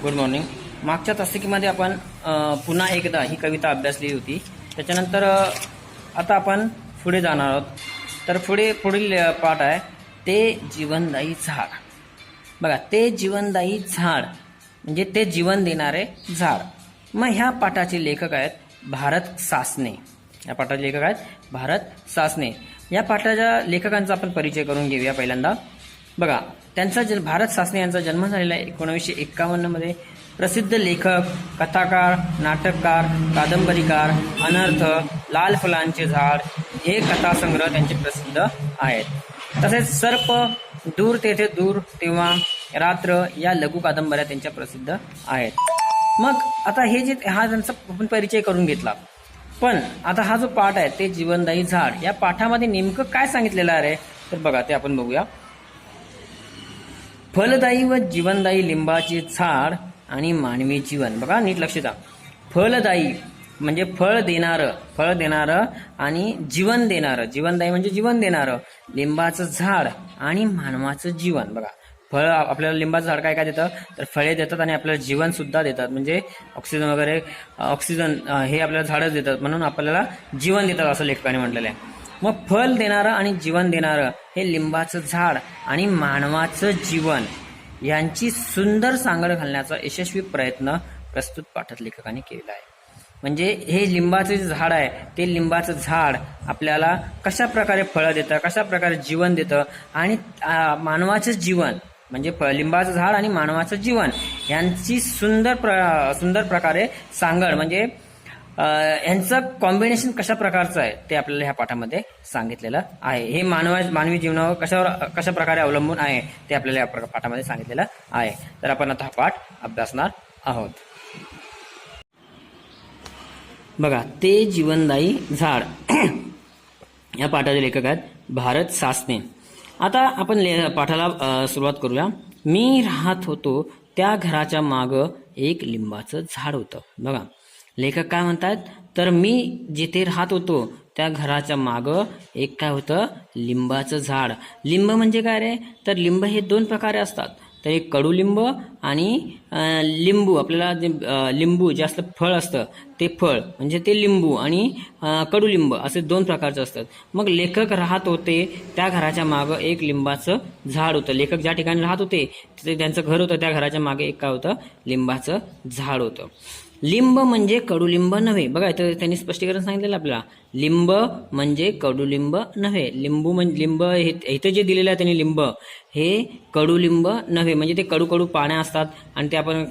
Good morning. मागच्या तासिकेमध्ये आपण पुन्हा एकदा ही कविता अभ्यासली होती. त्याच्यानंतर आता आपण पुढे जाणार आहोत. तर पुढील पाठ आहे ते जीवनदायी झाड. बघा, ते जीवनदायी झाड म्हणजे ते जीवन देणारे झाड. मग ह्या पाठाचे लेखक आहेत भारत सासणे. या पाठाचे लेखक आहेत भारत सासणे. या पाठाच्या लेखकांचा आपण परिचय करून घेऊया पहिल्यांदा. बघा, त्यांचा भारत सासणे यांचा जन्म झालेला आहे 1951 मध्ये. प्रसिद्ध लेखक, कथाकार, नाटककार, कादंबरीकार, अनर्थ, लाल फुलांचे झाड हे कथासंग्रह त्यांचे प्रसिद्ध आहेत. तसेच सर्प, दूर तेथे दूर तेव्हा, रात्र या लघु कादंबऱ्या त्यांच्या प्रसिद्ध आहेत. मग आता हे जे हा त्यांचा आपण परिचय करून घेतला, पण आता हा जो पाठ आहे ते जीवनदायी झाड, या पाठामध्ये नेमकं काय सांगितलेलं आहे तर बघा ते आपण बघूया. फलदायी व जीवनदायी लिंबाचे झाड आणि मानवी जीवन. बघा, नीट लक्ष द्या. फलदायी म्हणजे फळ देणारं आणि जीवन देणारं, जीवनदायी म्हणजे जीवन देणारं लिंबाचं झाड आणि मानवाचं जीवन. बघा, फळ आपल्याला लिंबाचं झाड काय काय देतं तर फळे देतात आणि आपल्याला जीवन सुद्धा देतात. म्हणजे ऑक्सिजन वगैरे, ऑक्सिजन हे आपल्याला झाडच देतात, म्हणून आपल्याला जीवन देतात असं लेखकाने म्हटलेलं आहे. मग फल देणारं आणि जीवन देणारं हे लिंबाचं झाड आणि मानवाचं जीवन यांची सुंदर सांगड घालण्याचा यशस्वी प्रयत्न प्रस्तुत पाठात लेखकाने केलेला आहे. म्हणजे हे लिंबाचं जे झाड आहे ते लिंबाचं झाड आपल्याला कशा प्रकारे फळं देतं, कशा प्रकारे जीवन देतं आणि मानवाचं जीवन म्हणजे लिंबाचं झाड आणि मानवाचं जीवन यांची सुंदर प्रकारे सांगड म्हणजे यांचं कॉम्बिनेशन कशा प्रकारचं आहे ते आपल्याला ह्या पाठामध्ये सांगितलेलं आहे. हे मानवी जीवनावर कशा प्रकारे अवलंबून आहे ते आपल्याला या पाठामध्ये सांगितलेलं आहे. तर आपण आता हा पाठ अभ्यासणार आहोत. बघा, ते जीवनदायी झाड या पाठाचे लेखक आहेत भारत सासणे. आता आपण पाठाला सुरुवात करूया. मी राहत होतो त्या घराच्या मागं एक लिंबाचं झाड होतं. बघा, लेखक काय म्हणतात तर मी जिथे राहत होतो त्या घराच्या मागं एक काय होतं लिंबाचं झाड. लिंब म्हणजे काय रे तर लिंब हे दोन प्रकारे असतात. तर एक कडुलिंब आणि लिंबू. आपल्याला जे लिंबू जे असतं फळ असतं ते फळ म्हणजे ते लिंबू आणि कडुलिंब असे दोन प्रकारचे असतात. मग लेखक राहत होते त्या घराच्या मागं एक लिंबाचं झाड होतं. लेखक ज्या ठिकाणी राहत होते तिथे त्यांचं घर होतं, त्या घराच्या मागे एक काय होतं लिंबाचं झाड होतं. लिंब म्हणजे कडुलिंब नव्हे. बघा, इथं त्यांनी स्पष्टीकरण सांगितलेलं आपल्याला. लिंब म्हणजे कडुलिंब नव्हे. लिंबू म्हणजे लिंब इथं जे दिलेलं आहे त्यांनी लिंब हे कडुलिंब नव्हे. म्हणजे ते कडू पाण्या असतात आणि ते आपण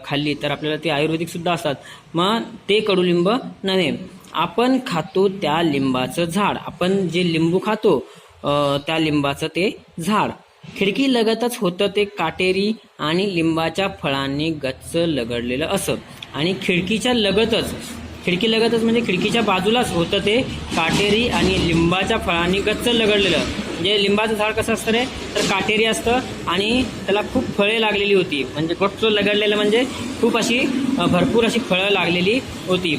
खाल्ली तर आपल्याला ते आयुर्वेदिक सुद्धा असतात. मग ते कडुलिंब नव्हे. आपण खातो त्या लिंबाचं झाड. आपण जे लिंबू खातो त्या लिंबाचं ते झाड. खिडकी लगतच होतं ते काटेरी आणि लिंबाच्या फळांनी गच्च लगडलेलं असं. आणि खिडकी लगतच म्हणजे खिडकीच्या बाजूलाच होतं ते काटेरी आणि लिंबाच्या फळांनी गच्च लगडलेलं. म्हणजे लिंबाचं झाड कसं असतं रे तर काटेरी असतं आणि त्याला खूप फळे लागलेली होती. म्हणजे गच्च लगडलेलं म्हणजे खूप अशी भरपूर अशी फळं लागलेली होती.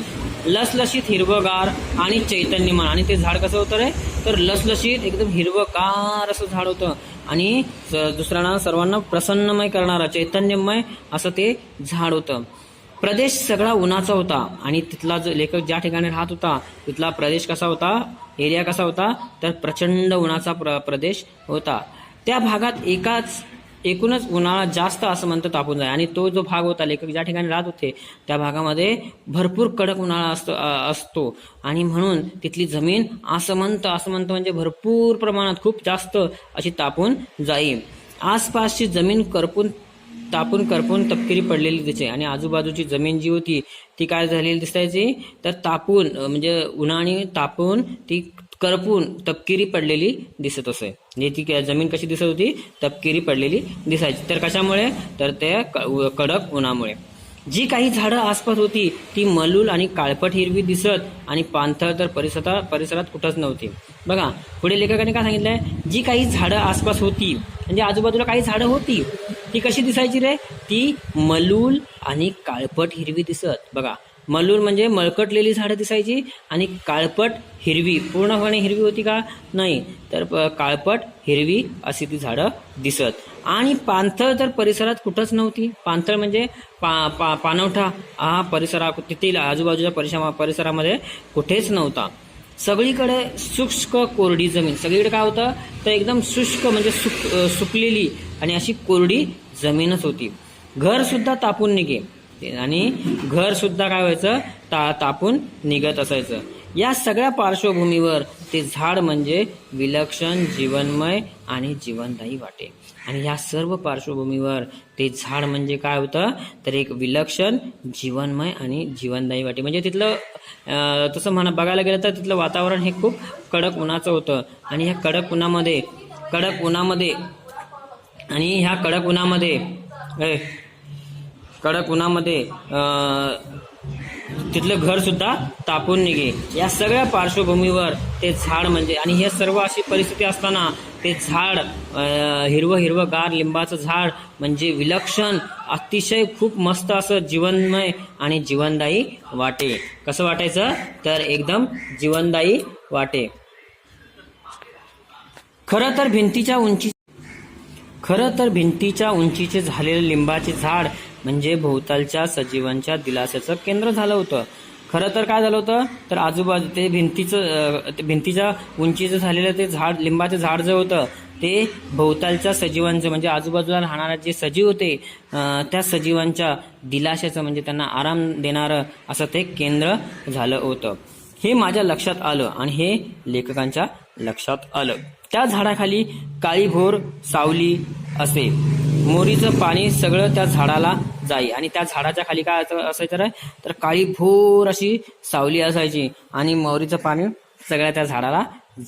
लसलशीत हिरवगार आणि चैतन्यमय. आणि ते झाड कसं होतं रे तर लसलशीत एकदम हिरवगार असं झाड होतं आणि दुसऱ्यांना सर्वांना प्रसन्नमय करणारं चैतन्यमय असं ते झाड होतं. प्रदेश सगळा उन्हाचा होता आणि तिथला जो लेखक ज्या ठिकाणी राहत होता तिथला प्रदेश कसा होता, एरिया कसा होता तर प्रचंड उन्हाचा प्रदेश होता. त्या भागात एकूणच उन्हाळा जास्त असं म्हणतं तापून जाय. आणि तो जो भाग होता लेखक ज्या ठिकाणी राहत होते त्या भागामध्ये भरपूर कडक उन्हाळा असतो आणि म्हणून तिथली जमीन असमंत म्हणजे भरपूर प्रमाणात खूप जास्त अशी तापून जाईल. आसपासची जमीन तापून करपून तपकिरी पडलेली दिसे आणि आजूबाजूची जमीन जी होती ती काय झालेली दिसायची तर तापून म्हणजे उन्हाने तापून ती करपून तपकिरी पडलेली दिसत असे. म्हणजे ती जमीन कशी दिसत होती तपकिरी पडलेली दिसायची. तर कशामुळे तर त्या कडक उन्हामुळे. जी काही झाडं आसपास होती ती मलूल आणि काळपट हिरवी दिसत आणि पाणथळ तर परिसरात कुठंच नव्हती. बघा, पुढे लेखकाने काय सांगितलंय, जी काही झाडं आसपास होती म्हणजे आजूबाजूला काही झाडं होती ती कशी दिसायची रे ती मलूल आणि काळपट हिरवी दिसत. बघा, मलूर म्हणजे मळकटलेली झाडं दिसायची आणि काळपट हिरवी, पूर्णपणे हिरवी होती का? नाही, तर काळपट हिरवी अशी ती झाडं दिसत. आणि पाणथळ तर परिसरात कुठंच नव्हती. पाणथळ म्हणजे पाणवठा हा तेथील आजूबाजूच्या परिसरामध्ये कुठेच नव्हता. सगळीकडे शुष्क कोरडी जमीन. सगळीकडे काय होतं तर एकदम शुष्क म्हणजे सुकलेली आणि अशी कोरडी जमीनच होती. घर सुद्धा तापून निघे आणि घर सुद्धा काय व्हायचं तापून निघत असायचं. या सगळ्या पार्श्वभूमीवर ते झाड म्हणजे विलक्षण, जीवनमय आणि जीवनदायी वाटे. आणि या सर्व पार्श्वभूमीवर ते झाड म्हणजे काय होतं तर एक विलक्षण, जीवनमय आणि जीवनदायी वाटे. म्हणजे तिथलं तसं बघायला गेलं तर तिथलं वातावरण हे खूप कडक उन्हाचं होतं. आणि ह्या कडक उन्हामध्ये तिथलं घर सुद्धा तापून निघे. या सगळ्या पार्श्वभूमीवर ते झाड म्हणजे, आणि हे सर्व अशी परिस्थिती असताना ते झाड हिरवं लिंबाचं झाड म्हणजे विलक्षण, अतिशय खूप मस्त असं जीवनमय आणि जीवनदायी वाटे. कसं वाटायचं तर एकदम जीवनदायी वाटे. खरं तर भिंतीच्या उंचीचे झालेले लिंबाचे झाड म्हणजे भोवतालच्या सजीवांच्या दिलासाचं केंद्र झालं होतं. खरं तर काय झालं होतं तर आजूबाजू ते भिंतीच्या उंचीचं झालेलं ते झाड, लिंबाचं झाड जे होतं ते भोवतालच्या सजीवांचं म्हणजे आजूबाजूला राहणारे जे सजीव होते त्या सजीवांच्या दिलाशाचं म्हणजे त्यांना आराम देणारं असं ते केंद्र झालं होतं. हे माझ्या लक्षात आलं आणि हे लेखकांच्या लक्षात आलं. त्या झाडाखाली काळीभोर सावली असे. मोरीचं पाणी सगळं त्या झाडाला जाई आणि त्या झाडाच्या खाली काय असायचं तर काळीभोर अशी सावली असायची आणि मोरीचं पाणी सगळ्या त्या झाडाला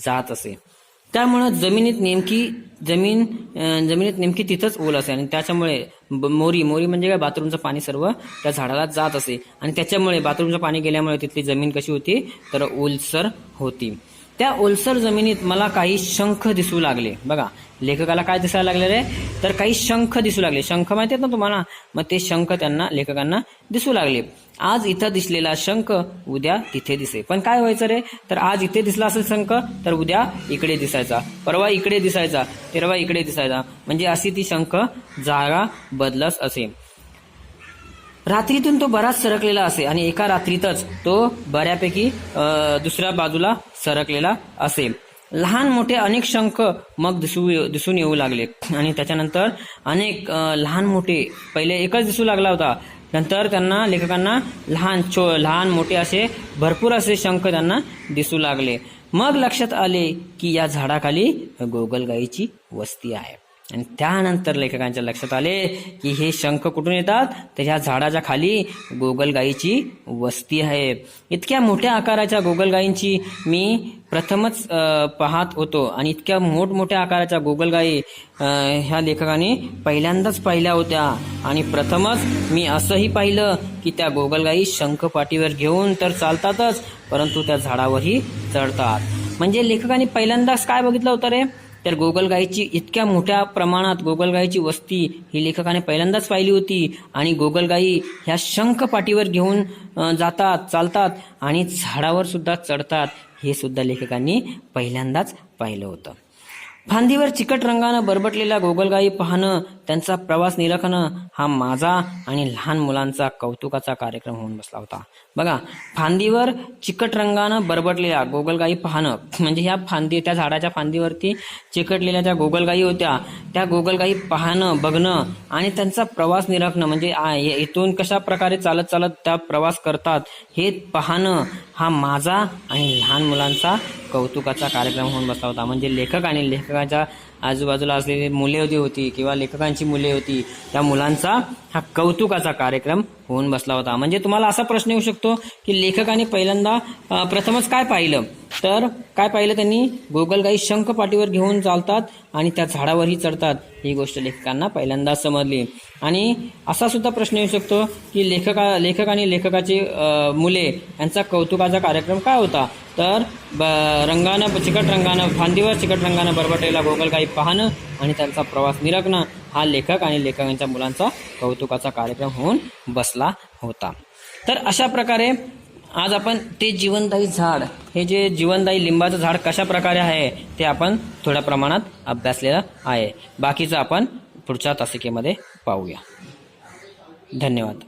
जात असे. त्यामुळं जमिनीत नेमकी तिथंच ओल असे आणि त्याच्यामुळे मोरी म्हणजे काय बाथरूमचं पाणी सर्व त्या झाडाला जात असे आणि त्याच्यामुळे बाथरूमचं पाणी गेल्यामुळे तिथली जमीन कशी होती तर ओलसर होती. त्या ओलसर जमिनीत मला काही शंख दिसू लागले. बघा लेखकाला काय दिसायला लागले रे तर काही शंख दिसू लागले. शंख माहिती आहेत ना तुम्हाला, मग ते शंख लेखकांना दिसू लागले. आज इथं दिसलेला शंख उद्या तिथे दिसे. पण काय व्हायचं रे तर आज इथे दिसला असेल शंख तर उद्या इकडे दिसायचा, परवा इकडे दिसायचा, तेरवा इकडे दिसायचा. म्हणजे अशी ती शंख जागा बदलत असे. रात्रीतून तो बराच सरकलेला असे आणि एका रात्रीतच तो बऱ्यापैकी दुसऱ्या बाजूला सरकलेला असे. लहान मोठे अनेक शंख मग दिसून येऊ लागले आणि त्याच्यानंतर अनेक लहान मोठे, पहिले एकच दिसू लागला होता, नंतर त्यांना लेखकांना लहान मोठे असे भरपूर असे शंख त्यांना दिसू लागले. मग लक्षात आले की या झाडाखाली गोगलगाईची वस्ती आहे. आणि त्यानंतर लेखकांच्या लक्षात आले की हे शंख कुठून येतात तर ह्या झाडाच्या खाली गोगलगाईची वस्ती आहे. इतक्या मोठ्या आकाराच्या गोगलगाईंची मी प्रथमच पाहत होतो आणि इतक्या मोठमोठ्या आकाराच्या गोगलगाई ह्या लेखकाने पहिल्यांदाच पाहिल्या होत्या. आणि प्रथमच मी असंही पाहिलं की त्या गोगलगाई शंख पाठीवर घेऊन तर चालतातच परंतु त्या झाडावरही चढतात. म्हणजे लेखकाने पहिल्यांदाच काय बघितलं होतं रे तर गोगलगाईची इतक्या मोठ्या प्रमाणात गोगलगाईची वस्ती ही लेखकाने पहिल्यांदाच पाहिली होती. आणि गोगलगाई ह्या शंख पाठीवर घेऊन जातात, चालतात आणि झाडावर सुद्धा चढतात हे सुद्धा लेखकांनी पहिल्यांदाच पाहिलं होतं. फांदीवर चिकट रंगानं बरबटलेल्या गोगलगाई पाहणं, त्यांचा प्रवास निरखणं हा माझा आणि लहान मुलांचा कौतुकाचा कार्यक्रम होऊन बसला होता. बघा, फांदीवर चिकट रंगानं बरबटलेल्या गोगलगाई पाहणं म्हणजे त्या झाडाच्या फांदीवरती चिकटलेल्या ज्या गोगलगाई होत्या त्या गोगलगाई पाहणं, बघणं आणि त्यांचा प्रवास निरखणं म्हणजे इथून कशा प्रकारे चालत त्या प्रवास करतात हे पाहणं हा माझा आणि लहान मुलांचा कौतुकाचा कार्यक्रम होऊन बसला होता. म्हणजे लेखक आणि लेखकाच्या आजूबाजूला असलेली मुले होती किंवा लेखकांची मुले होती त्या मुलांचा हा कौतुकाचा कार्यक्रम होऊन बसला होता. म्हणजे तुम्हाला असा प्रश्न येऊ शकतो की लेखकाने प्रथमच काय पाहिलं तर काय पाहिलं त्यांनी गोगलगाई शंख पाठीवर घेऊन चालतात आणि त्या झाडावरही चढतात ही गोष्ट लेखकांना पहिल्यांदाच समजली. आणि असा सुद्धा प्रश्न येऊ शकतो की लेखक आणि लेखकाची मुले यांचा कौतुकाचा कार्यक्रम काय होता तर फांदीवर चिकट रंगानं बरबटलेला गोगलगाई पाहणं आणि त्यांचा प्रवास निरखणं हा लेखक आणि लेखकांच्या मुलांचा कौतुकाचा कार्यक्रम होऊन बसला होता. तर अशा प्रकारे आज आपण ते जीवनदायी झाड, हे जे जीवनदायी लिंबाचं झाड कशा प्रकारे आहे ते आपण थोड्या प्रमाणात अभ्यासलेलं आहे. बाकीचं आपण पुढच्या तासिकेमध्ये पाहूया. धन्यवाद.